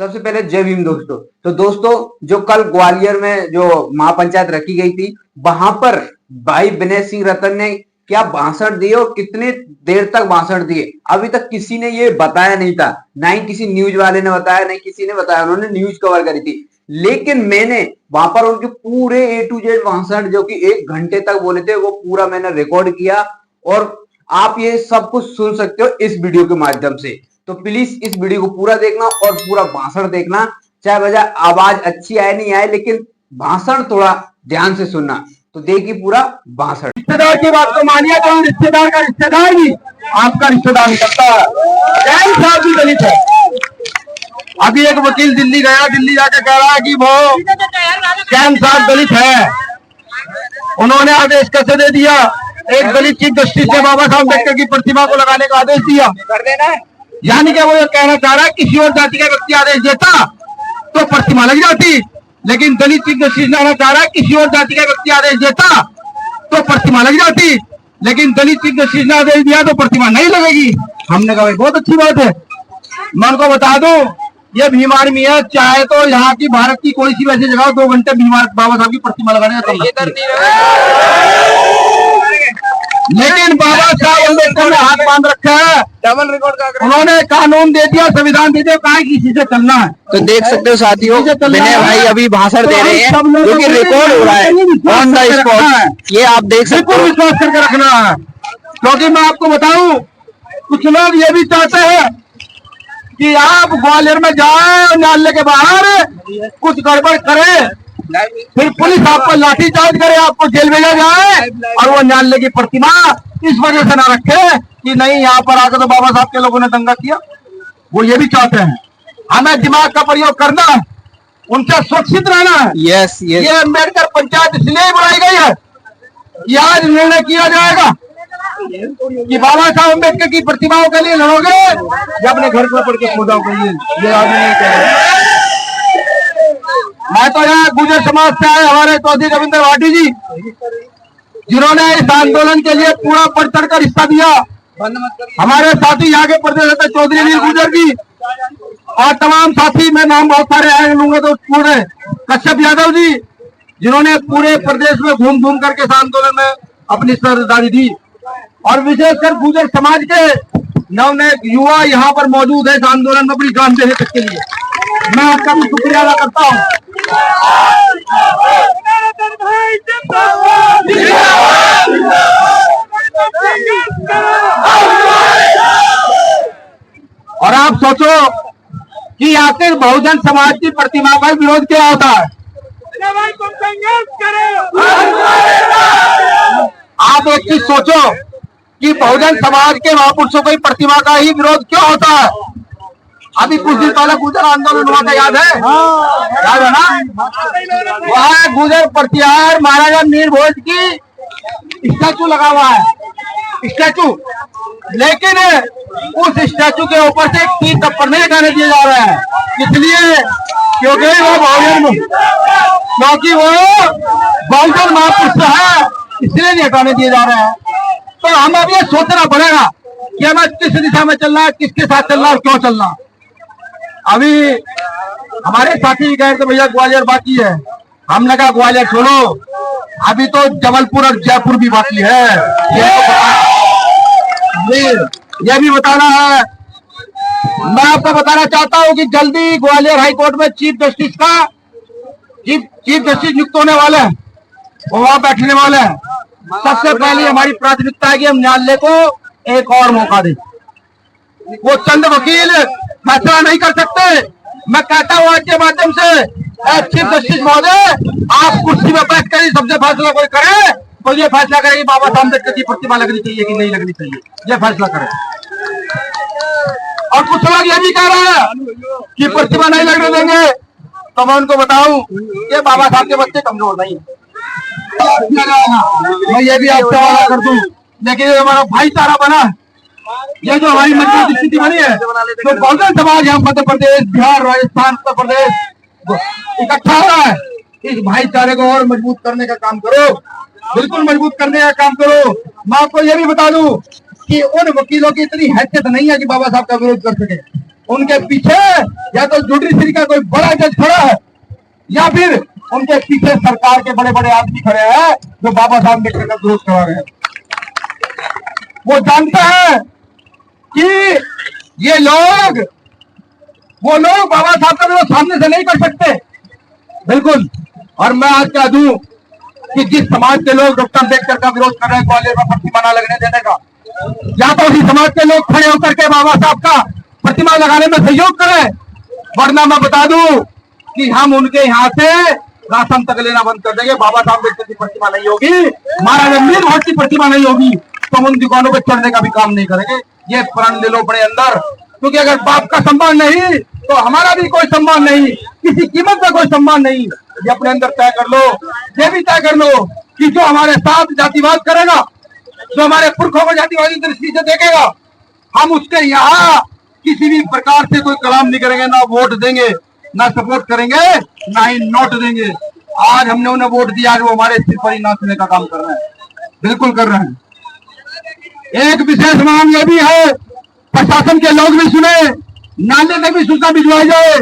सबसे पहले जय भीम दोस्तों। तो दोस्तों, जो कल ग्वालियर में जो महापंचायत रखी गई थी, वहां पर भाई विनय सिंह रतन ने क्या भाषण दिए और कितने देर तक भाषण दिए, अभी तक किसी ने ये बताया नहीं था। ना ही किसी न्यूज वाले ने बताया, नहीं किसी ने बताया। उन्होंने न्यूज कवर करी थी, लेकिन मैंने वहां पर उनके पूरे A to Z भाषण जो कि 1 घंटे तक बोले थे, वो पूरा मैंने रिकॉर्ड किया और आप ये सब कुछ सुन सकते हो इस वीडियो के माध्यम से। तो प्लीज इस वीडियो को पूरा देखना और पूरा भाषण देखना, चाहे वजह आवाज अच्छी आए नहीं आए, लेकिन भाषण थोड़ा ध्यान से सुनना। तो देखिए पूरा भाषण। रिश्तेदार की बात तो मानिए, तो रिश्तेदार का रिश्तेदार भी आपका रिश्तेदार निकलता है। जैन साहब भी दलित है। अभी एक वकील दिल्ली गया, दिल्ली जाके कह रहा है कि वो जैन साहब दलित है। उन्होंने आदेश कैसे दे दिया? एक दलित चीफ जस्टिस ने बाबा साहब अम्बेडकर की प्रतिमा को लगाने का आदेश दिया। कर देना है, यानी कि वो ये कहना चाह रहा है किसी और जाति का व्यक्ति आदेश देता तो प्रतिमा लग जाती, लेकिन दलित चीफ जस्टिस ने कहना चाह रहा है किसी और जाति का व्यक्ति आदेश देता तो प्रतिमा लग जाती, लेकिन दलित चीफ जस्टिस ने आदेश दिया तो प्रतिमा नहीं लगेगी। हमने कहा भाई बहुत अच्छी बात है। मैं उनको बता दूं, ये भीम आर्मी है, चाहे तो यहाँ की भारत की कोई सी वैसी जगह 2 घंटे भीम बाबा साहब की प्रतिमा लगाने का, लेकिन बाबा साहब अम्बेडकर ने हाथ बांध रखा है। डबल रिकॉर्ड उन्होंने कानून दे दिया, संविधान दे दिया, कहा किसी से चलना है। तो देख सकते हो साथियों, विनय भाई अभी भाषण दे रहे हैं, जो कि रिकॉर्ड हो रहा है ऑन द स्पॉट। ये आप देख सकते हो, विश्वास करके रखना है। क्योंकि मैं आपको बताऊं, कुछ लोग ये भी चाहते हैं कि आप ग्वालियर में जाए और न्यायालय के बाहर कुछ गड़बड़ करे, फिर पुलिस आपको लाठीचार्ज करे, आपको जेल भेजा जाए और वो न्यायालय की प्रतिमा इस वजह से ना रखे कि नहीं यहाँ पर आकर तो बाबा साहब के लोगों ने दंगा किया। वो ये भी चाहते हैं। हमें दिमाग का प्रयोग करना है, उनसे सुरक्षित रहना है। यस ये अम्बेडकर पंचायत इसलिए ही बनाई गई है कि आज निर्णय किया जाएगा कि बाबा साहब अम्बेडकर की प्रतिमाओं के लिए लड़ोगे या अपने घर पर पढ़ के सो जाओगे। ये आदमी मैं तो यहाँ गुजर समाज से आए हमारे चौधरी रविंद्र भाटी जी, जिन्होंने इस आंदोलन के लिए पूरा बढ़ चढ़ कर हिस्सा दिया। हमारे साथी यहाँ के प्रदेश अध्यक्ष चौधरी अनिल गुर्जर जी और तमाम साथी, मैं नाम बहुत सारे आए लूंगा तो पूरे कश्यप यादव जी, जिन्होंने पूरे प्रदेश में घूम घूम करके इस आंदोलन में अपनी सरदारी दी। और विशेषकर गुजर समाज के नवनिर्मित युवा यहाँ पर मौजूद है इस आंदोलन में अपनी जान देने तक के लिए। मैं आपका भी शुक्रिया अदा करता हूँ। और आप सोचो कि आखिर बहुजन समाज की प्रतिमा का विरोध क्या होता है? आप एक चीज सोचो कि बहुजन समाज के महापुरुषों की प्रतिमा का ही विरोध क्यों होता है? अभी कुछ दिन पहले गुजर आंदोलन हुआ था, याद है? याद है ना? वहाँ गुजर प्रतिहार महाराजा मीर भोज की स्टैचू लगा हुआ है, स्टैचू, लेकिन उस स्टैचू के ऊपर से तीर थप्पड़ नहीं हटाने दिए जा रहे हैं। इसलिए क्योंकि वो बहुजन महापुरुष है, इसलिए नहीं हटाने दिए जा रहे हैं। तो हमें अब ये सोचना पड़ेगा कि हमें किस दिशा में चलना है, किसके साथ चलना है और क्यों चलना है। अभी हमारे साथी कह रहे भैया ग्वालियर बाकी है, हमने कहा ग्वालियर छोड़ो, अभी तो जबलपुर और जयपुर भी बाकी है। ये भी बताना है। मैं आपको बताना चाहता हूं कि जल्दी ग्वालियर हाई कोर्ट में चीफ जस्टिस नियुक्त होने वाले हैं, वो वहां बैठने वाले हैं। सबसे पहले हमारी प्राथमिकता है कि हम न्यायालय को एक और मौका दें। वो चंद वकील फैसला नहीं कर सकते। मैं कहता हूं आज के माध्यम से, चीफ जस्टिस महोदय, आप कुर्सी में बैठ कर सबसे फैसला कोई करे तो ये फैसला करे कि बाबा साहब अम्बेडकर की प्रतिमा लगनी चाहिए कि नहीं लगनी चाहिए, ये फैसला करें। और कुछ लोग ये भी कह रहे हैं कि प्रतिमा नहीं लगने देंगे, तो मैं उनको बताऊं कि बाबा साहब के बच्चे कमजोर नहीं है। मैं ये भी आपसे वादा कर दूं, लेकिन ये हमारा भाईचारा बना, ये जो हमारी मजबूत स्थिति बनी है, तो बहुजन समाज यहाँ मध्य प्रदेश, बिहार, राजस्थान, उत्तर प्रदेश इकट्ठा हो रहा है। इस भाईचारे को और मजबूत करने का काम करो, बिल्कुल मजबूत करने का काम करो। मैं आपको ये भी बता दूं कि उन वकीलों की इतनी हैसियत नहीं है कि बाबा साहब का विरोध कर सके। उनके पीछे या तो जुडिशरी का कोई बड़ा जज खड़ा है या फिर उनके पीछे सरकार के बड़े बड़े आदमी खड़े हैं जो बाबा साहब अम्बेडकर का विरोध करा रहे हैं। वो जानते हैं कि ये लोग वो लोग बाबा साहब का विरोध सामने से नहीं कर सकते। बिल्कुल। और मैं आज कह दूं कि जिस समाज के लोग डॉक्टर अम्बेडकर का विरोध कर रहे हैं ग्वालियर में प्रतिमा न लगने देने का, या तो उसी समाज के लोग खड़े होकर के बाबा साहब का प्रतिमा लगाने में सहयोग करें, वरना मैं बता दूं कि हम उनके यहाँ से राशन तक लेना बंद कर देंगे। बाबा साहब अम्बेडकर की प्रतिमा नहीं होगी, महाराज रणवीर भट्ट की प्रतिमा नहीं होगी, तो हम उन दुकानों पर चढ़ने का भी काम नहीं करेंगे। ये प्रण ले लो अपने अंदर, क्योंकि अगर बाप का सम्मान नहीं तो हमारा भी कोई सम्मान नहीं, किसी कीमत का कोई सम्मान नहीं। ये अपने अंदर तय कर लो, ये भी तय कर लो कि जो हमारे साथ जातिवाद करेगा, जो हमारे पुरखों को जातिवादी दृष्टि से देखेगा, हम उसके यहाँ किसी भी प्रकार से कोई कलाम नहीं करेंगे, ना वोट देंगे, ना सपोर्ट करेंगे, ना ही नोट देंगे। आज हमने उन्हें वोट दिया, आज वो हमारे सिर पर ही नाचने का काम कर रहे हैं। बिल्कुल कर रहे हैं। एक विशेष मांग ये भी है, प्रशासन के लोग भी सुने, नाले में भी सूचना भिजवाई जाए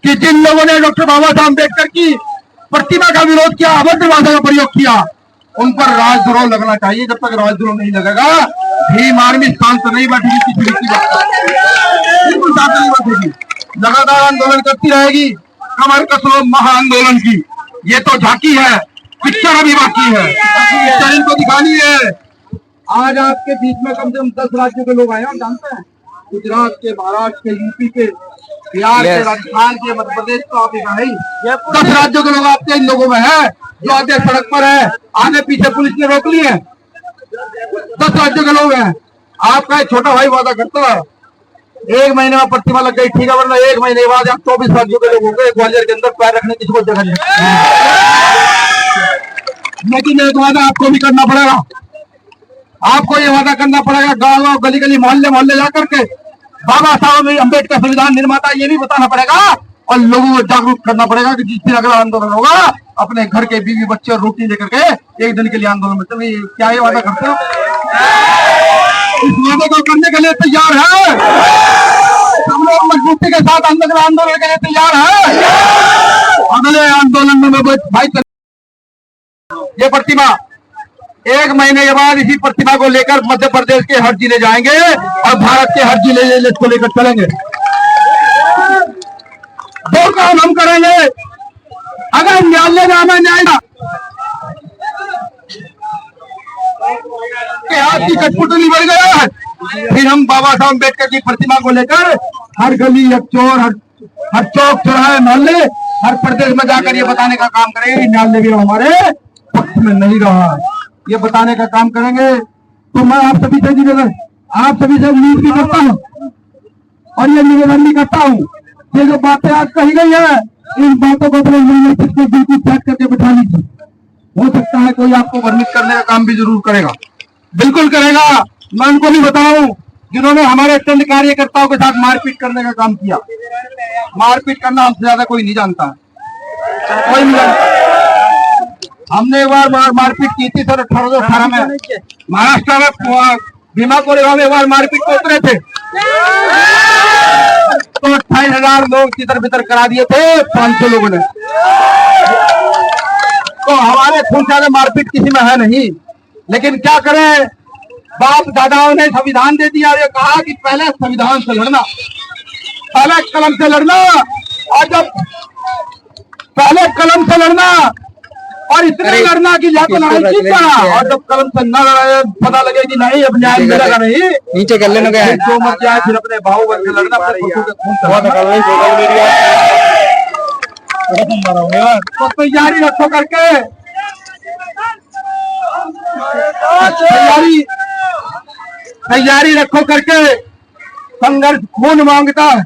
कि जिन लोगों ने डॉक्टर बाबा साहब अम्बेडकर की प्रतिमा का विरोध किया, अभद्र भाषा का प्रयोग किया, उन पर राजद्रोह लगना चाहिए। जब तक राजद्रोह नहीं लगेगा, भीम आर्मी शांत नहीं बैठेगी, किसी की बात बिल्कुल शांत नहीं बैठेगी, लगातार आंदोलन करती रहेगी। कमर कसो महाआंदोलन की ये तो झांकी है, पिक्चर अभी बाकी है, पिक्चर इनको दिखानी है। आज आपके बीच में कम से कम 10 राज्यों के लोग आए हैं, जानते हैं, गुजरात के, महाराष्ट्र के, यूपी के, बिहार के, राजस्थान के, मध्य प्रदेश का, आप नहीं 10 राज्यों के लोग आपके इन लोगों में है जो आगे सड़क पर है, आगे पीछे पुलिस ने रोक लिए हैं। 10 राज्यों के लोग हैं। आपका एक छोटा भाई वादा करता है 1 महीने में प्रतिमा लग गई, ठीक है, वरना 1 महीने के बाद 24 राज्यों के लोग होंगे, ग्वालियर के अंदर पैर रखने की कोई जगह नहीं। लेकिन एक वादा आपको भी करना पड़ेगा, आपको ये वादा करना पड़ेगा, गाँव गली गली मोहल्ले मोहल्ले जाकर के बाबा साहब अम्बेडकर संविधान निर्माता, ये भी बताना पड़ेगा और लोगों को जागरूक करना पड़ेगा कि जिस दिन अगला आंदोलन होगा, अपने घर के बीवी बच्चे और रोटी लेकर के 1 दिन के लिए आंदोलन में चले। क्या ये वादा करते हो? इस वादे को करने के लिए तैयार है? हम लोग मजबूती के साथ आंदोलन के लिए तैयार है। अगले आंदोलन में भाई ये प्रतिमा 1 महीने के बाद इसी प्रतिमा को लेकर मध्य प्रदेश के हर जिले जाएंगे और भारत के हर जिले इसको लेकर चलेंगे। 2 काम हम करेंगे। अगर न्यायालय में हमें न्याय के हाथ की कठपुतली बढ़ गया है, फिर हम बाबा साहब अम्बेडकर की प्रतिमा को लेकर हर गली, हर चौर, हर चौक चौराहे, मोहल्ले, हर प्रदेश में जाकर ये बताने का काम करेंगे कि न्यायालय भी हमारे पक्ष में नहीं रहा, ये बताने का काम करेंगे। तो मैं आप सभी से निवेदन, आप सभी से उम्मीद भी करता हूँ और ये निवेदन भी करता हूँ, ये जो बातें आज कही गई है, इन बातों को अपने यूनिवर्सिटी में बिल्कुल सेट करके बिठा लीजिए। हो सकता है कोई आपको भ्रमित करने का काम भी जरूर करेगा, बिल्कुल करेगा। मैं उनको भी बताऊं जिन्होंने हमारे चंद कार्यकर्ताओं के साथ मारपीट करने का काम किया। मारपीट करना हमसे ज्यादा कोई नहीं जानता है, कोई नहीं जानता। हमने एक बार मारपीट की थी सर 1818 में महाराष्ट्र में, भीमा कोरेगांव में एक बार मारपीट को उतरे थे तो 28,000 लोग तितर बितर करा दिए थे 500 लोगों ने। तो हमारे खून से मारपीट किसी में है नहीं, लेकिन क्या करें, बाप दादाओं ने संविधान दे दिया। ये कहा कि पहले संविधान से लड़ना, पहले कलम से लड़ना, और जब पहले कलम से लड़ना और इतने लड़ना कि या तो लड़ाई जीत जाना, और जब कलम से न लड़ाए पता लगे कि नहीं अब न्याय मिलेगा नहीं, नीचे कर लेना क्या है, जो मत जाए फिर अपने भाव बन से लड़ना, अपने खुद के खून से। तो तैयारी रखो करके, तैयारी रखो करके। संघर्ष खून मांगता है,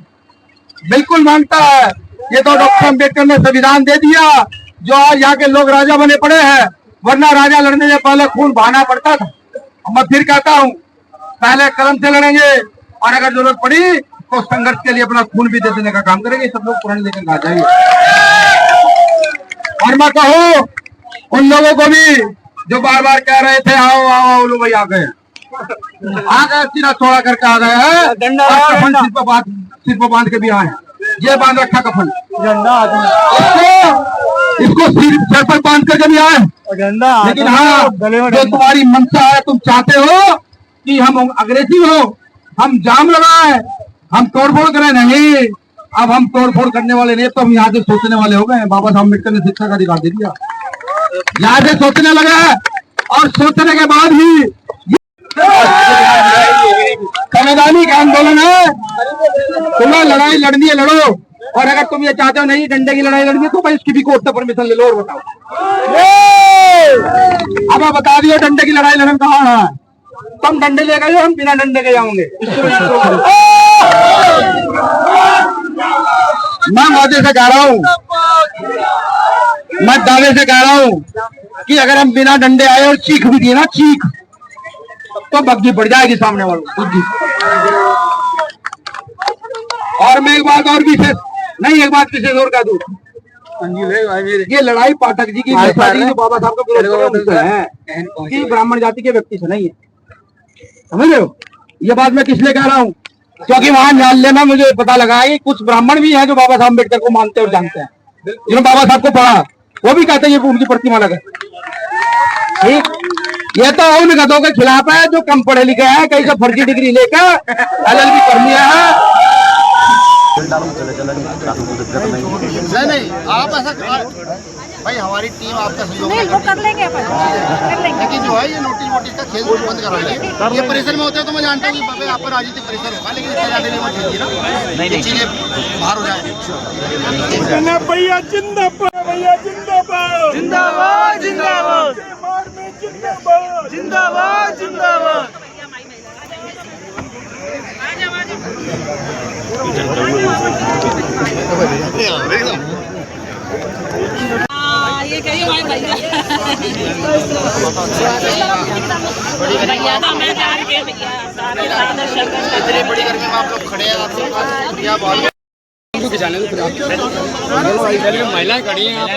बिल्कुल मांगता है। ये तो डॉक्टर अम्बेडकर ने संविधान दे दिया, जो आज यहाँ के लोग राजा बने पड़े हैं, वरना राजा लड़ने से पहले खून बहाना पड़ता था। मैं फिर कहता हूँ, पहले कलम से लड़ेंगे और अगर जरूरत पड़ी तो संघर्ष के लिए अपना खून भी दे देने का काम करेंगे। सब लोग पुराने लेकर आ जाएंगे। और मैं कहूँ उन लोगों को भी जो बार बार कह रहे थे आओ आओ आओ, लो भाई आ गए, आ गए सीधा चौड़ा करके आ गए हैं और कफन सिर पर बांध के भी आए। ये बांध रखा कफन इसको सिर पर बांध करके भी आए। लेकिन हाँ, जो तुम्हारी मंशा है, तुम चाहते हो कि हम अग्रेसिव हो, हम जाम लगाए, हम तोड़फोड़ करें, नहीं। अब हम तोड़फोड़ करने वाले नहीं, तो हम यहाँ से सोचने वाले हो गए। बाबा साहब अम्बेडकर ने शिक्षा का अधिकार दे दिया, यहाँ से सोचने लगे और सोचने के बाद ही संवैधानिक आंदोलन है। तुम्हें लड़ाई लड़नी है, लड़ो। और अगर तुम ये चाहते हो नहीं डंडे की लड़ाई लड़नी है, तो भाई इसकी भी कोर्ट से परमिशन ले लो और बताओ। अब मैं बता दियो डंडे की लड़ाई लड़न कहाँ है। तुम डंडे ले गए, हम बिना डंडे के जाओगे। मैं वादे से कह रहा हूँ, मैं दावे से कह रहा हूँ कि अगर हम बिना डंडे आए और चीख भी दिए ना, चीख, तो बग्गी पड़ जाएगी सामने वालों को। और मैं एक बात और विशेष नहीं, एक बात विशेष और कह दूं, ये लड़ाई पाठक जी की जो बाबा साहब का विरोध है कि ब्राह्मण जाति के व्यक्ति से नहीं है, समझ रहे हो। ये बात मैं किस लिए कह रहा हूँ, क्योंकि वहां न्यायालय में मुझे पता लगा है कि कुछ ब्राह्मण भी हैं जो बाबा साहब अम्बेडकर को मानते और जानते हैं, जिन्होंने बाबा साहब को पढ़ा, वो भी कहते हैं ये उनकी प्रतिमा लगे। ठीक, ये तो उन गधों के खिलाफ है जो कम पढ़े लिखे हैं, कहीं से फर्जी डिग्री लेकर LLB कर लिया है। नहीं, आप ऐसा भाई, हमारी टीम आपका सहयोग नहीं, वो कर लेंगे अपन, कर लेंगे। लेकिन जो है ये नोटिस का खेल बंद कराइए। ये परिसर में होते हैं तो मैं जानता हूँ कि आप पर राजनीतिक परिसर होगा, लेकिन इतने ज्यादा नहीं मत खेलिए ना, नहीं चीजें बाहर हो जाए। भैया जिंदाबाद, भैया जिंदाबाद, जिंदाबाद, जिंदाबाद, जिंदाबाद, जिंदाबाद, जिंदाबाद। ये कहिए हमारे भैया भैया तो मैं जान के भैया इतनी बड़ी गर्मी में आप लोग खड़े हैं, आप लोग महिलाएं खड़ी हैं, आप